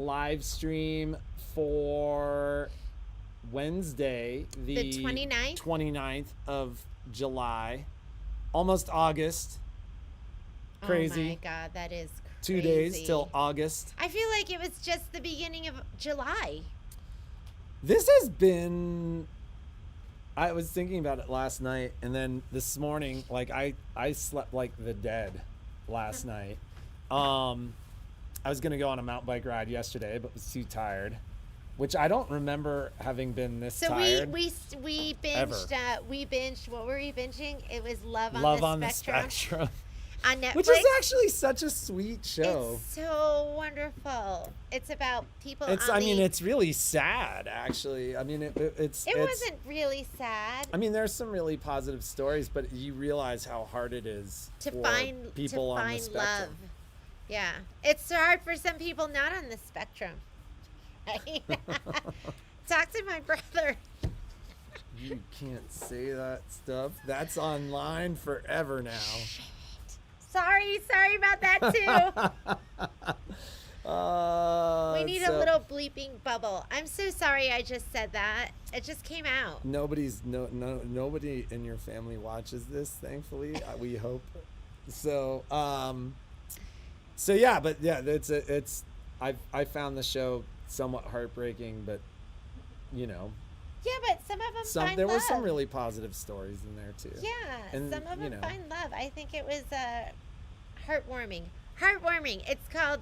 live stream for Wednesday, the 29th of July, almost August. Crazy. Oh my God, that is crazy. 2 days till August. I feel like it was just the beginning of July. This has been, I was thinking about it last night, and then this morning, like I slept like the dead last night. I was gonna go on a mountain bike ride yesterday, but was too tired, which I don't remember having been this tired. So we binged. What were we binging? It was Love on the Spectrum on Netflix, which is actually such a sweet show. It's so wonderful. It's about people. It's really sad, actually. I mean, it wasn't really sad. I mean, there's some really positive stories, but you realize how hard it is to for find people on the spectrum. Love. Yeah, it's hard for some people not on the spectrum. Talk to my brother. You can't say that stuff. That's online forever now. Shit. Sorry about that too. We need a little bleeping bubble. I'm so sorry I just said that. It just came out. Nobody in your family watches this, thankfully. We hope. So yeah, but yeah, I found the show somewhat heartbreaking, but you know. Yeah, but some of them find there love. were some really positive stories in there too. Yeah, and some of them find love. I think it was heartwarming. It's called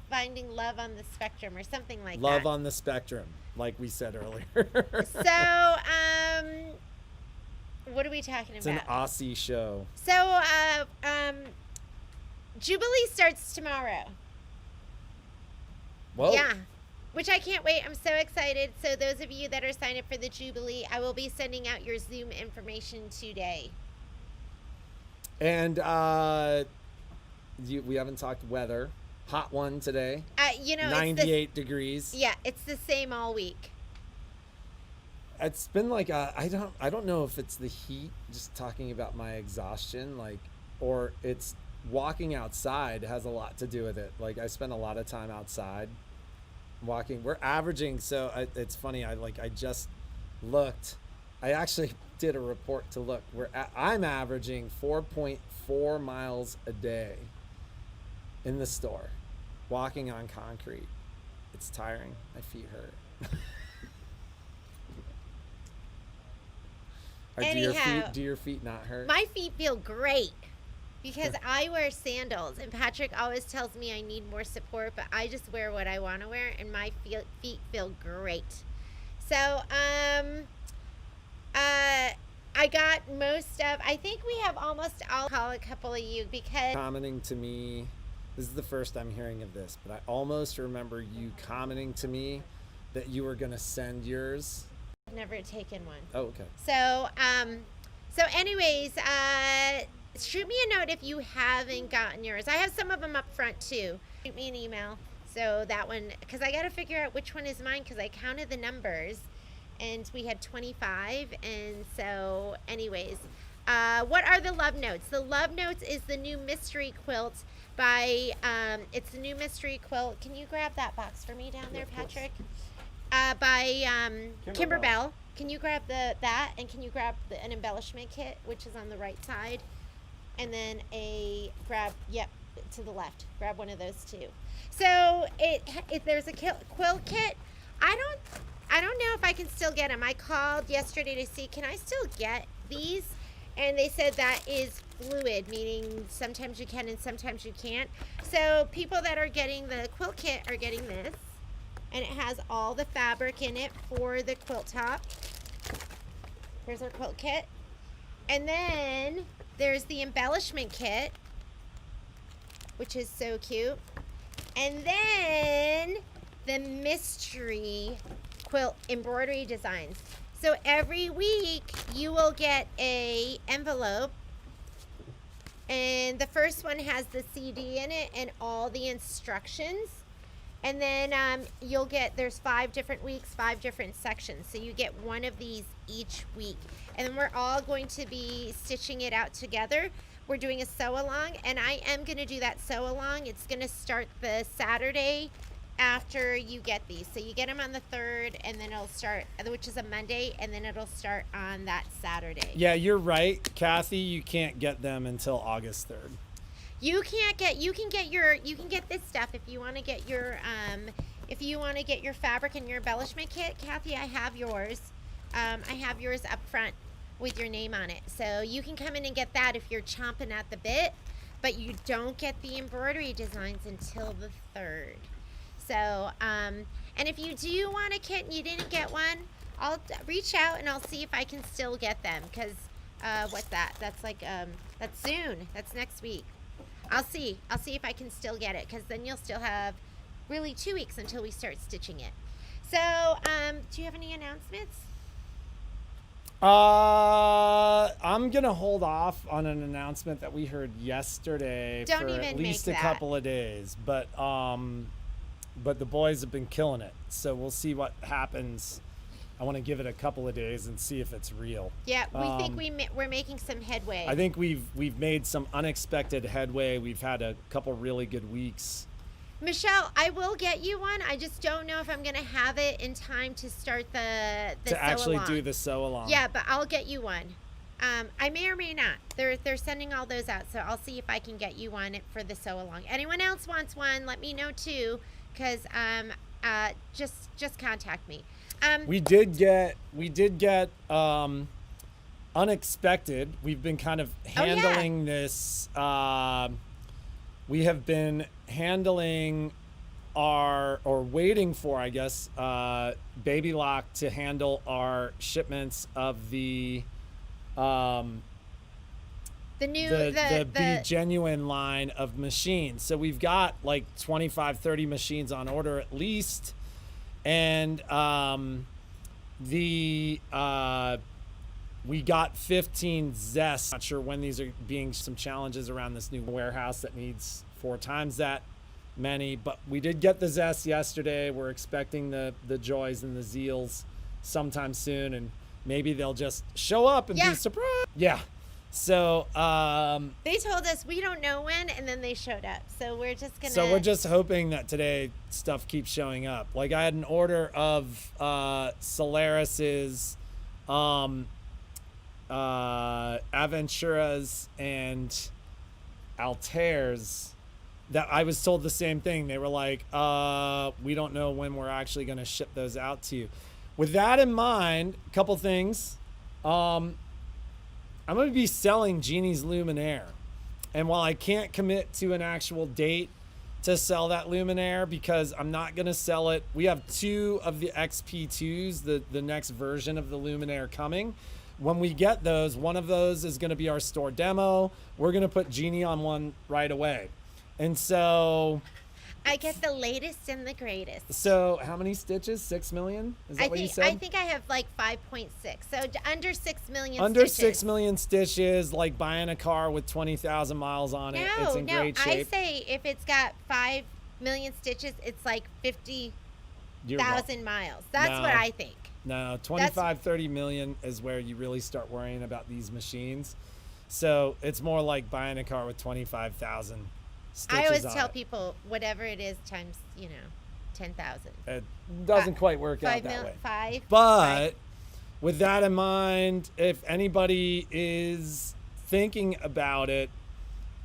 Finding Love on the Spectrum or something like that. Love on the Spectrum, like we said earlier. So, what are we talking about? It's an Aussie show. So, Jubilee starts tomorrow. Whoa. Yeah, which I can't wait. I'm so excited. So those of you that are signed up for the Jubilee, I will be sending out your Zoom information today. And we haven't talked weather. Hot one today. 98 degrees. Yeah, it's the same all week. It's been like I don't know if it's the heat, just talking about my exhaustion, or it's walking outside has a lot to do with it. Like I spend a lot of time outside walking. We're averaging, so it's funny. I just looked. I actually did a report to look. I'm averaging 4.4 miles a day in the store, walking on concrete. It's tiring. My feet hurt. Do your feet not hurt? My feet feel great. Because I wear sandals, and Patrick always tells me I need more support, but I just wear what I want to wear, and my feet feel great. So, I got I think we have almost all, call a couple of you, because commenting to me, this is the first I'm hearing of this, but I almost remember you commenting to me that you were going to send yours. I've never taken one. Oh, okay. So anyways, shoot me a note if you haven't gotten yours. I have some of them up front too. Shoot me an email. So that one, because I got to figure out which one is mine, because I counted the numbers and we had 25. And so anyways, what are the love notes? The love notes is the new mystery quilt by, it's the new mystery quilt. Can you grab that box for me down there, Patrick? By Kimber Bell. Can you grab that, and can you grab an embellishment kit, which is on the right side? And then to the left. Grab one of those too. So there's a quilt kit. I don't know if I can still get them. I called yesterday to see, can I still get these? And they said that is fluid, meaning sometimes you can and sometimes you can't. So people that are getting the quilt kit are getting this. And it has all the fabric in it for the quilt top. Here's our quilt kit. And then there's the embellishment kit, which is so cute. And then the mystery quilt embroidery designs. So every week you will get a envelope, and the first one has the CD in it and all the instructions. And then there's 5 different weeks, 5 different sections. So you get one of these each week. And then we're all going to be stitching it out together. We're doing a sew along, and I am going to do that sew along. It's going to start the Saturday after you get these. So you get them on the 3rd, and then it'll start, which is a Monday, and then it'll start on that Saturday. Yeah, you're right, Kathy. You can't get them until August 3rd. You can get this stuff if you want to get your fabric and your embellishment kit. Kathy, I have yours. I have yours up front with your name on it. So you can come in and get that if you're chomping at the bit, but you don't get the embroidery designs until the 3rd. So, and if you do want a kit and you didn't get one, I'll reach out and I'll see if I can still get them. Because, what's that? That's like, that's soon. That's next week. I'll see if I can still get it, because then you'll still have really 2 weeks until we start stitching it. So, do you have any announcements? I'm gonna hold off on an announcement that we heard yesterday Don't for even at least make a that. couple of days, but the boys have been killing it, so we'll see what happens. I want to give it a couple of days and see if it's real. Yeah, we think we're making some headway. I think we've made some unexpected headway. We've had a couple really good weeks. Michelle, I will get you one. I just don't know if I'm going to have it in time to start the To sew actually along. do the sew along. Yeah, but I'll get you one. I may or may not. They're sending all those out, so I'll see if I can get you one for the sew along. Anyone else wants one? Let me know too, because just contact me. We did get unexpected. We've been kind of handling this. We have been handling waiting for, I guess, Baby Lock to handle our shipments of the Be Genuine line of machines. So we've got like 25, 30 machines on order at least. And we got 15 Zests. Not sure when these are being some challenges around this new warehouse that needs 4 times that many, but we did get the Zests yesterday. We're expecting the Joys and the Zeals sometime soon, and maybe they'll just show up and be surprised. Yeah. So they told us we don't know when, and then they showed up. So we're just gonna. So we're just hoping that today stuff keeps showing up. Like I had an order of Solaris's, Aventuras, and Altairs. That I was told the same thing. They were like, we don't know when we're actually going to ship those out to you. With that in mind, a couple things. I'm going to be selling Jeannie's Luminaire. And while I can't commit to an actual date to sell that Luminaire, because I'm not going to sell it. We have 2 of the XP2s, the next version of the Luminaire coming. When we get those, one of those is going to be our store demo. We're going to put Jeannie on one right away. And so I get the latest and the greatest. So how many stitches? 6 million? Is that what you said? I think I have like 5.6. So under 6 million Under stitches. 6 million stitches, like buying a car with 20,000 miles on it. It's in great shape. I say if it's got 5 million stitches, it's like 50,000 miles. That's what I think. No, 25, 30 million is where you really start worrying about these machines. So it's more like buying a car with 25,000 stitches. I always tell people whatever it is times, 10,000. It doesn't quite work out that way. 5. But with that in mind, if anybody is thinking about it,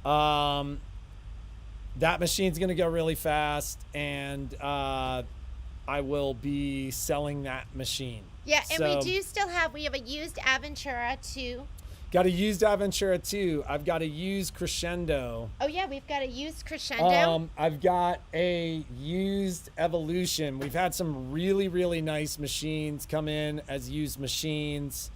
that machine's going to go really fast, and I will be selling that machine. Yeah, and we have a used Aventura too. Got a used Aventura too. I've got a used Crescendo. Oh yeah, we've got a used Crescendo. I've got a used Evolution. We've had some really, really nice machines come in as used machines.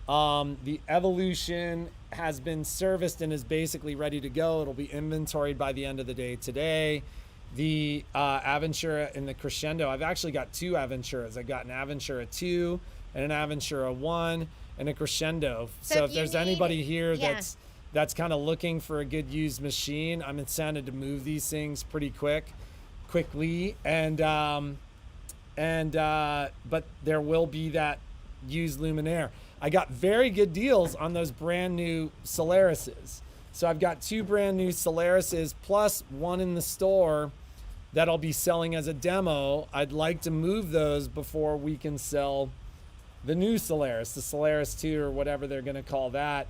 The Evolution has been serviced and is basically ready to go. It'll be inventoried by the end of the day today. The Aventura and the Crescendo, I've actually got 2 Aventuras. I've got an Aventura 2 and an Aventura 1 and a Crescendo. So if there's anybody here that's kind of looking for a good used machine, I'm incented to move these things pretty quickly. But there will be that used Luminaire. I got very good deals on those brand new Solarises. So I've got 2 brand new Solarises plus one in the store that I'll be selling as a demo. I'd like to move those before we can sell the new Solaris, the Solaris 2 or whatever they're going to call that.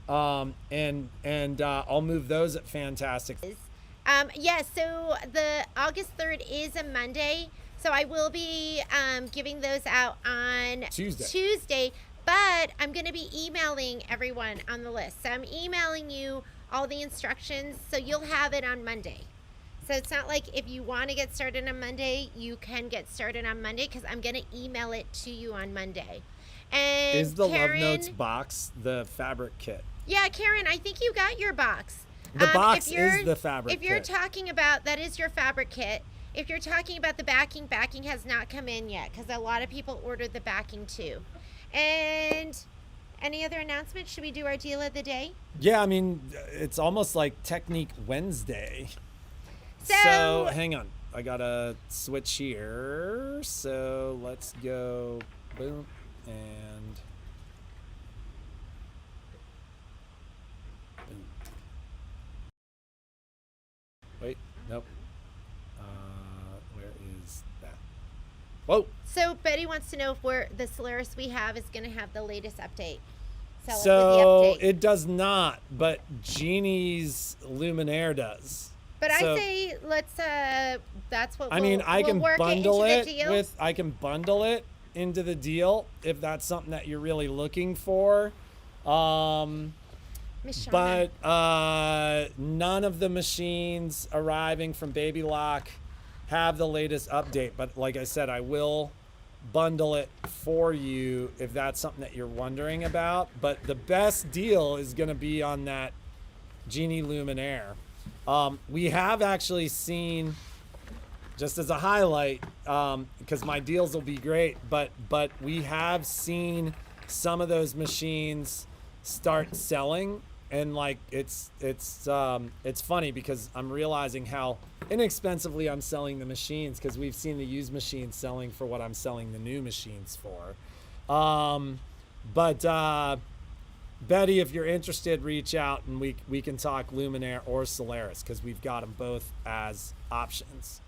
And I'll move those at Fantastic. Yeah, so the August 3rd is a Monday. So I will be giving those out on Tuesday. But I'm going to be emailing everyone on the list. So I'm emailing you all the instructions, so you'll have it on Monday. So it's not like if you want to get started on Monday, you can get started on Monday, because I'm going to email it to you on Monday. And is the Karen, Love Notes box the fabric kit? Yeah, Karen, I think you got your box. The box is the fabric kit. If you're talking about, that is your fabric kit. If you're talking about the backing has not come in yet, because a lot of people ordered the backing too. And any other announcements? Should we do our deal of the day? Yeah, I mean, it's almost like Technique Wednesday. So hang on. I got to switch here. So let's go. Boom. And boom. Wait, nope. Where is that? Whoa. So Betty wants to know if the Solaris we have is going to have the latest update. So it does not, but Jeannie's Luminaire does. But I say let's. That's what I mean. I can bundle it I can bundle it into the deal if that's something that you're really looking for. But none of the machines arriving from Baby Lock have the latest update. But like I said, I will bundle it for you if that's something that you're wondering about. But the best deal is going to be on that Genie Luminaire. We have actually seen, just as a highlight, because my deals will be great, but we have seen some of those machines start selling, and like it's funny because I'm realizing how inexpensively I'm selling the machines, because we've seen the used machines selling for what I'm selling the new machines for. Betty, if you're interested, reach out and we can talk Luminaire or Solaris, because we've got them both as options.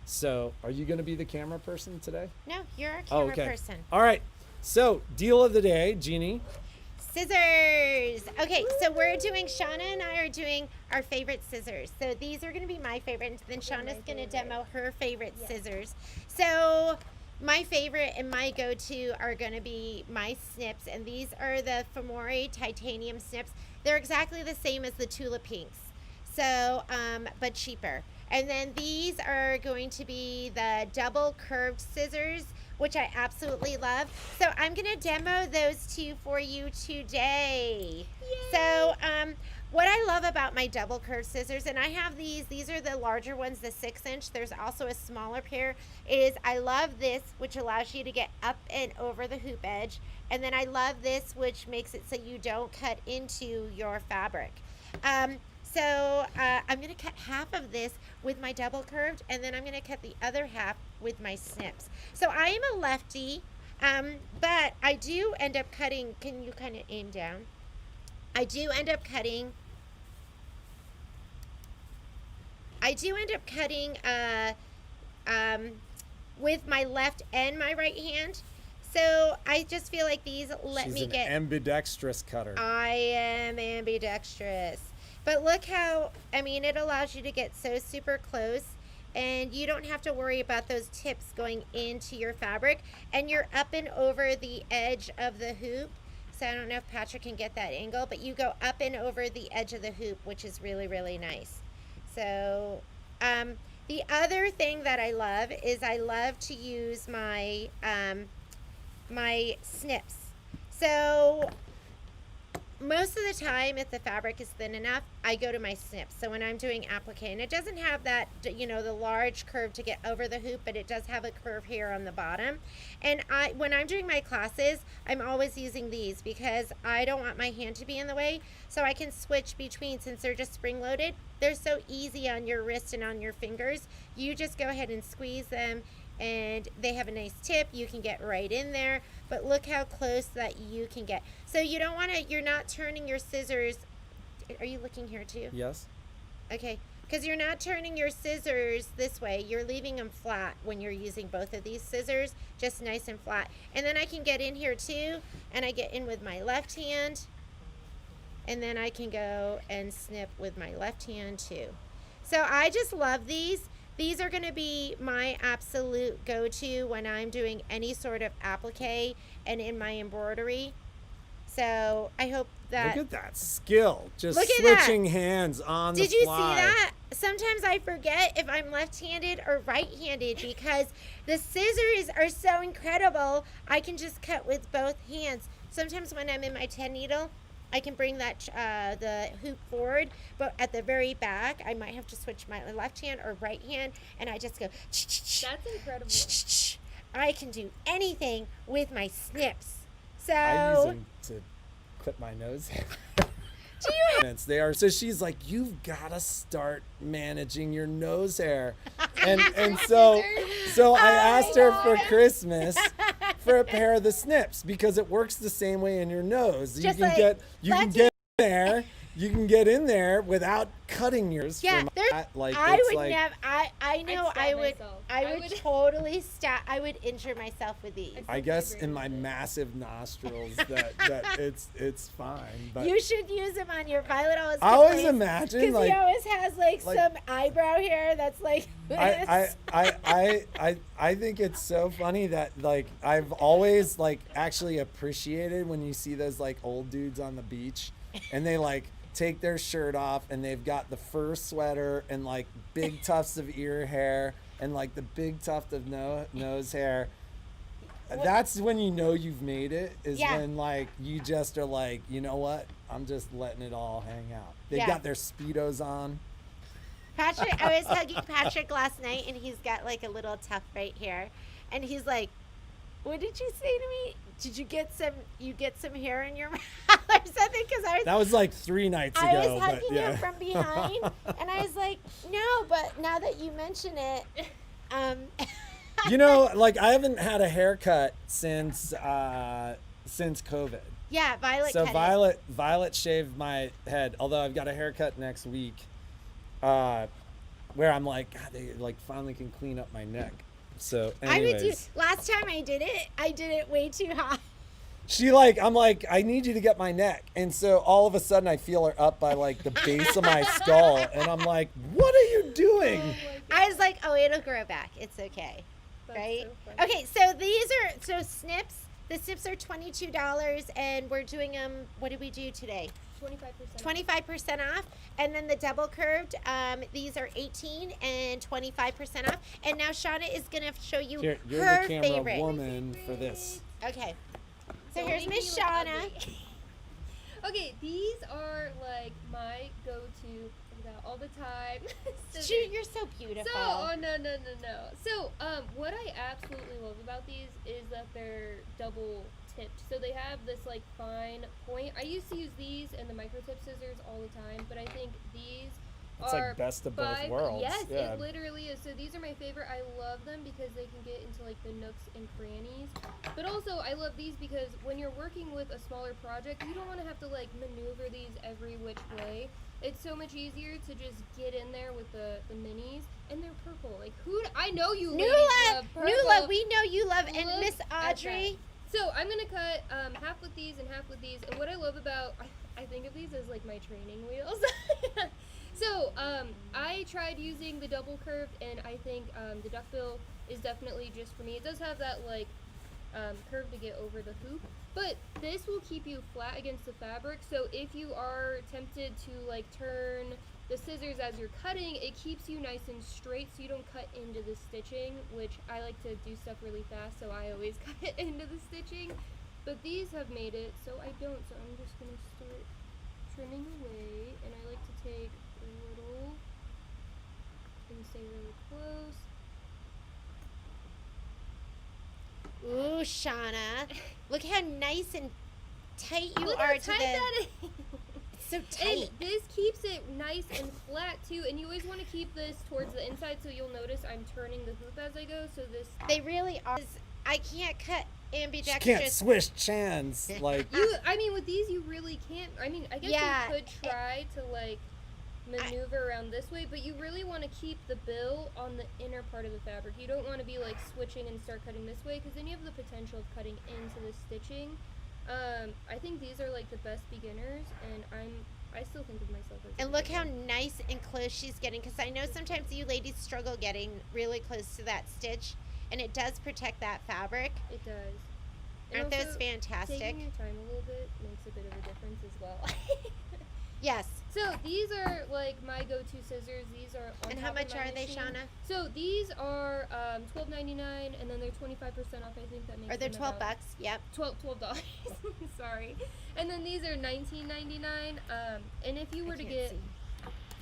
So are you going to be the camera person today? No, you're a camera person. All right. So deal of the day, Jeannie. Scissors. Okay, so Shauna and I are doing our favorite scissors. So these are going to be my favorite, and then Shauna's going to demo her favorite scissors. So my favorite and my go-to are going to be my snips, and these are the Femore titanium snips. They're exactly the same as the Tula Pinks, so but cheaper. And then these are going to be the double curved scissors, which I absolutely love. So I'm going to demo those two for you today. Yay. So what I love about my double curved scissors, and I have these are the larger ones, the 6-inch. There's also a smaller pair, is I love this, which allows you to get up and over the hoop edge. And then I love this, which makes it so you don't cut into your fabric. So I'm going to cut half of this with my double curved, and then I'm going to cut the other half with my snips. So I am a lefty, but I do end up cutting. Can you kind of aim down? I do end up cutting with my left and my right hand. So I just feel like these let me get. She's an ambidextrous cutter. I am ambidextrous. But look how, I mean, it allows you to get so super close, and you don't have to worry about those tips going into your fabric, and you're up and over the edge of the hoop. So I don't know if Patrick can get that angle, but you go up and over the edge of the hoop, which is really, really nice. So the other thing that I love is I love to use my my snips. So most of the time, if the fabric is thin enough, I go to my snips. So when I'm doing applique, and it doesn't have that, you know, the large curve to get over the hoop, but it does have a curve here on the bottom. And when I'm doing my classes, I'm always using these because I don't want my hand to be in the way. So I can switch between, since they're just spring loaded, they're so easy on your wrist and on your fingers. You just go ahead and squeeze them, and they have a nice tip. You can get right in there, but look how close that you can get. So you don't want to, you're not turning your scissors. Are you looking here too? Yes. Okay. Because you're not turning your scissors this way. You're leaving them flat when you're using both of these scissors, just nice and flat. And then I can get in here too, and I get in with my left hand, and then I can go and snip with my left hand too. So I just love these. These are going to be my absolute go-to when I'm doing any sort of applique and in my embroidery. So I hope that... Look at that skill. Just Look at switching hands on the fly. Did you see that? Sometimes I forget if I'm left-handed or right-handed because the scissors are so incredible. I can just cut with both hands. Sometimes when I'm in my 10 needle, I can bring that the hoop forward, but at the very back, I might have to switch my left hand or right hand, and I just go... That's incredible. I can do anything with my snips. So I use them to clip my nose hair. do you They are, so she's like, you've got to start managing your nose hair. And so I asked her for Christmas for a pair of the snips because it works the same way in your nose. Just you like, can get in there. You can get in there without cutting yours. Yeah, from there's- that. Like, I it's would like, never. I know I'd stab I would. myself. I I would would- totally stab. I would injure myself with these. I guess in my massive nostrils that it's fine. But You should use them on your Violet. I always imagine because like he always has like like- some eyebrow hair that's like this. I think it's so funny that like I've always like actually appreciated when you see those like old dudes on the beach and they like take their shirt off and they've got the fur sweater and like big tufts of ear hair and like the big tuft of nose hair. That's when you know you've made it, is Yeah. when like you just are like, you know what? I'm just letting it all hang out. They've Yeah. got their Speedos on. Patrick, I was hugging Patrick last night, and he's got like a little tuft right here, and he's like, "What did you say to me? Did you get some hair in your mouth or something?" Because That was like 3 nights I ago. was but hugging yeah. him from behind, and I was like, "No," but now that you mention it, You know, like I haven't had a haircut since COVID. yeah, Violet. So cut it. Violet shaved my head. Although I've got a haircut next week, where I'm like, God, they like finally can clean up my neck. So, anyways, I would do. Last time I did it way too high. I'm like, I need you to get my neck, and so all of a sudden I feel her up by like the base of my skull, and I'm like, what are you doing? I was like, "Oh, it'll grow back. It's okay." That's Right? so funny. Okay, so these are snips. The snips are $22, and we're doing them. What did we do today? 25%. 25% off, and then the double curved. These are 18 and 25% off. And now Shauna is gonna show you You're her the camera favorite. woman for this. Okay, so Don't here's make Miss me look Shauna. ugly. Okay, these are like my go-to all the time. Shoot, you're so beautiful. So, oh no. So, what I absolutely love about these is that they're double tipped. So they have this like fine point. I used to use these and the micro tip scissors all the time, but I think these It's are like best of both 5 worlds. Yes, Yeah. it literally is. So these are my favorite. I love them because they can get into like the nooks and crannies. But also I love these because when you're working with a smaller project, you don't want to have to like maneuver these every which way. It's so much easier to just get in there with the minis, and they're purple. Like I know you ladies love purple. Nula, we know you love, and Look Miss at Audrey. So I'm gonna cut half with these and half with these. And what I love about, I think of these as like my training wheels. So I tried using the double curved, and I think the duckbill is definitely just for me. It does have that like curve to get over the hoop, but this will keep you flat against the fabric. So if you are tempted to like turn the scissors as you're cutting, it keeps you nice and straight so you don't cut into the stitching, which I like to do stuff really fast, so I always cut into the stitching. But these have made it so I don't, so I'm just gonna start trimming away, and I like to take a little and stay really close. Ooh, Shauna, look how nice and tight you Look are how to tight the. that is. It's so And tight. this keeps it nice and flat too, and you always want to keep this towards the inside, so you'll notice I'm turning the hoop as I go, so this... They really are. I can't cut She ambidextrous. can't swish chans like. I mean, with these you really can't, I mean, I guess Yeah. you could try to like maneuver around this way, but you really want to keep the bill on the inner part of the fabric. You don't want to be like switching and start cutting this way, because then you have the potential of cutting into the stitching. I think these are like the best beginners, and I still think of myself as a And look how beginner. nice and close she's getting, because I know sometimes you ladies struggle getting really close to that stitch, and it does protect that fabric. It does. And Aren't those also, fantastic? taking your time a little bit makes a bit of a difference as well. Yes. So these are like my go-to scissors. These are on And how top of much my are they, machine. Shauna? So these are $12.99, and then they're 25% off. I think that makes Or they're them 12 about bucks. Yep. $12. Sorry. And then these are $19.99. And if you were to can't get, see.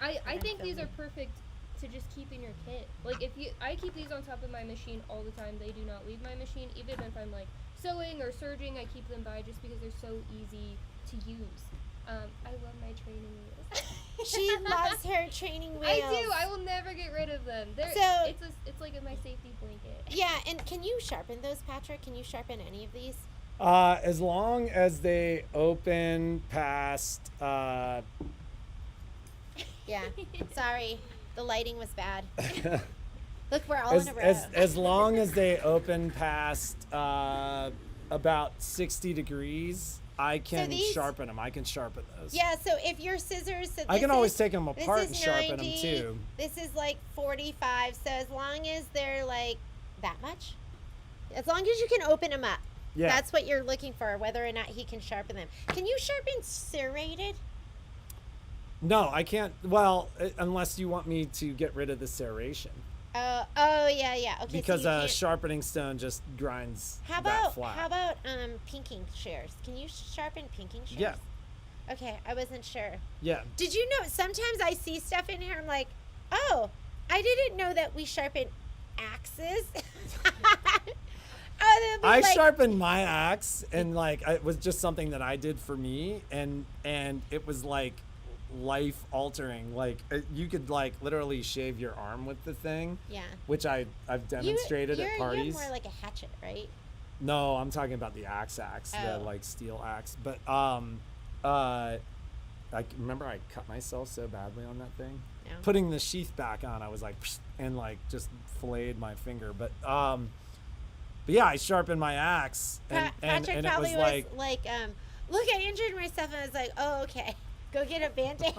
I I'm think these are filming. perfect to just keep in your kit. Like I keep these on top of my machine all the time. They do not leave my machine, even if I'm like sewing or serging. I keep them by just because they're so easy to use. I love my training wheels. She loves her training wheels. I do. I will never get rid of them. So- It's like my safety blanket. Yeah, and can you sharpen those, Patrick? Can you sharpen any of these? As long as they open past, Yeah. Sorry, the lighting was bad. Look, we're all in a row. as long as they open past about 60 degrees, I can these- sharpen them. I can sharpen those. Yeah, so if your scissors, so I can this always is- take them this apart is and sharpen 90, them too. This is like 45. So as long as they're like that much, as long as you can open them up, Yeah. that's what you're looking for. Whether or not he can sharpen them. Can you sharpen serrated? No, I can't. Well, unless you want me to get rid of the serration, Oh yeah, yeah. Okay. because so you a can't- sharpening stone just grinds How that about flat. pinking shears? Can you sharpen pinking shears? Yeah. Okay, I wasn't sure. Yeah. Did you know sometimes I see stuff in here, I'm like, oh, I didn't know that we sharpen axes. Oh, they'll be I like, sharpened my axe, and like it was just something that I did for me, and it was like life altering. Like you could like literally shave your arm with the thing, Yeah. which I've demonstrated at parties. You're more like a hatchet, right? No, I'm talking about the axe, the Oh. like steel axe. But I remember I cut myself so badly on that thing. No. Putting the sheath back on, I was like, psh, and like just filleted my finger. But yeah, I sharpened my axe, and Patrick and it probably was like, look, I injured myself, and I was like, oh, okay, go get a Band-Aid.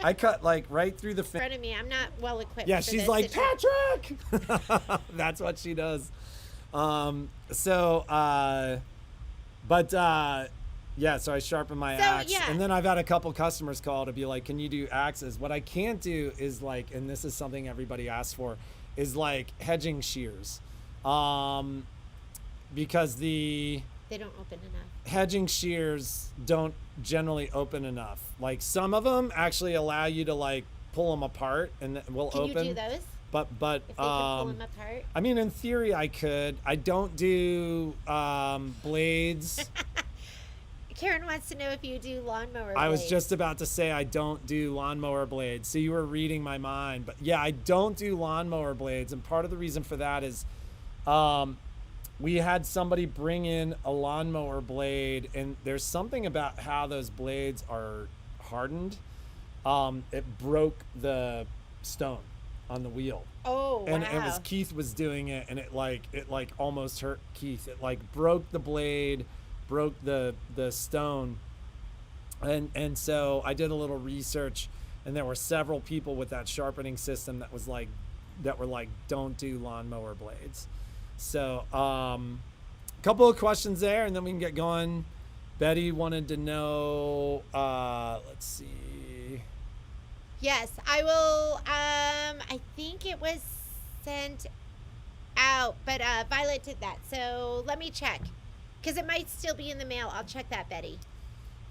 I cut like right through the In finger. front of me, I'm not well equipped. Yeah, for she's this like, situation. Patrick. That's what she does. Yeah, so I sharpen my So, axe, yeah. and then I've had a couple customers call to be like, "Can you do axes?" What I can't do is like, and this is something everybody asks for, is like hedging shears, because the They don't open enough. hedging shears don't generally open enough. Like some of them actually allow you to like pull them apart and it will Can open. you do those? But If they can pull them apart? I mean, in theory, I could. I don't do blades. Karen wants to know if you do lawnmower I was blades. just about to say I don't do lawnmower blades. So you were reading my mind. But yeah, I don't do lawnmower blades. And part of the reason for that is we had somebody bring in a lawnmower blade, and there's something about how those blades are hardened. It broke the stone on the wheel. Oh, And wow. it was Keith was doing it, and it like almost hurt Keith. It like broke the blade, broke the stone, and so I did a little research, and there were several people with that sharpening system that were like don't do lawnmower blades. So couple of questions there, and then we can get going. Betty wanted to know, let's see. Yes, I will. I think it was sent out, but Violet did that. So let me check, because it might still be in the mail. I'll check that, Betty.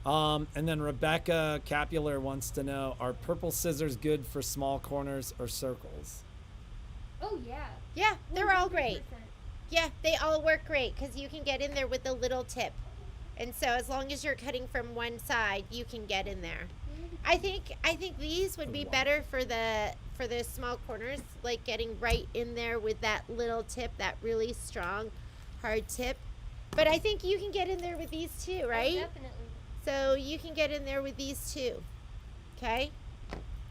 And then Rebecca Capular wants to know, are purple scissors good for small corners or circles? Oh yeah. Yeah, they're all great. 100%. Yeah, they all work great because you can get in there with the little tip, and so as long as you're cutting from one side, you can get in there. I think these would be better for the small corners, like getting right in there with that little tip, that really strong, hard tip. But I think you can get in there with these too, right? Oh, definitely. So you can get in there with these too. Okay?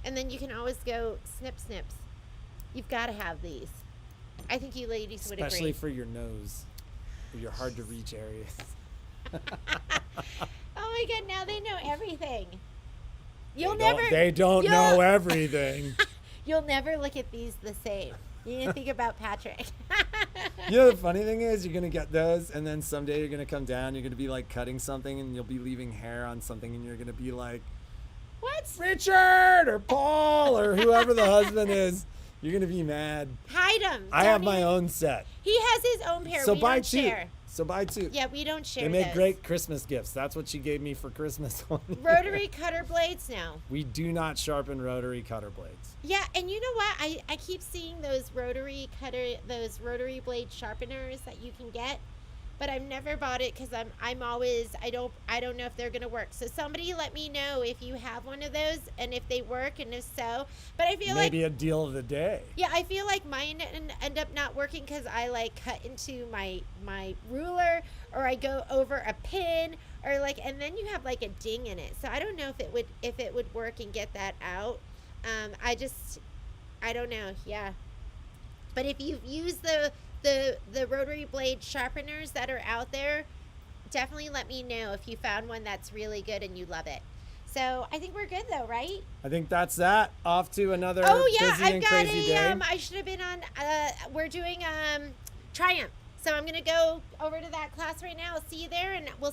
And then you can always go snip snips. You've got to have these. I think you ladies would Especially agree. for your nose, or your hard to reach areas. Oh my god, now they know everything. You'll They don't- never They don't you'll- know everything. You'll never look at these the same. You didn't think about Patrick. You know, the funny thing is, you're gonna get those, and then someday you're gonna come down. You're gonna be like cutting something, and you'll be leaving hair on something, and you're gonna be like, What? Richard or Paul or whoever the husband is. You're gonna be mad. Hide them. I have my own set, He has his own pair. so We buy don't two. share. So buy two. Yeah, we don't share They make those. great Christmas gifts. That's what she gave me for Christmas. Rotary cutter blades now. We do not sharpen rotary cutter blades. Yeah, and you know what? I keep seeing those rotary blade sharpeners that you can get, but I've never bought it because I'm always I don't know if they're gonna work. So somebody let me know if you have one of those and if they work, and if so. But I feel Maybe like a deal of the day. yeah, I feel like mine end up not working because I like cut into my ruler, or I go over a pin, or like, and then you have like a ding in it. So I don't know if it would work and get that out. I don't know. Yeah. But if you've used the rotary blade sharpeners that are out there, definitely let me know if you found one that's really good and you love it. So I think we're good though, right? I think that's that. Off to another Oh yeah, busy I've and got crazy day. I should have been on. We're doing Triumph, so I'm gonna go over to that class right now. I'll see you there, and we'll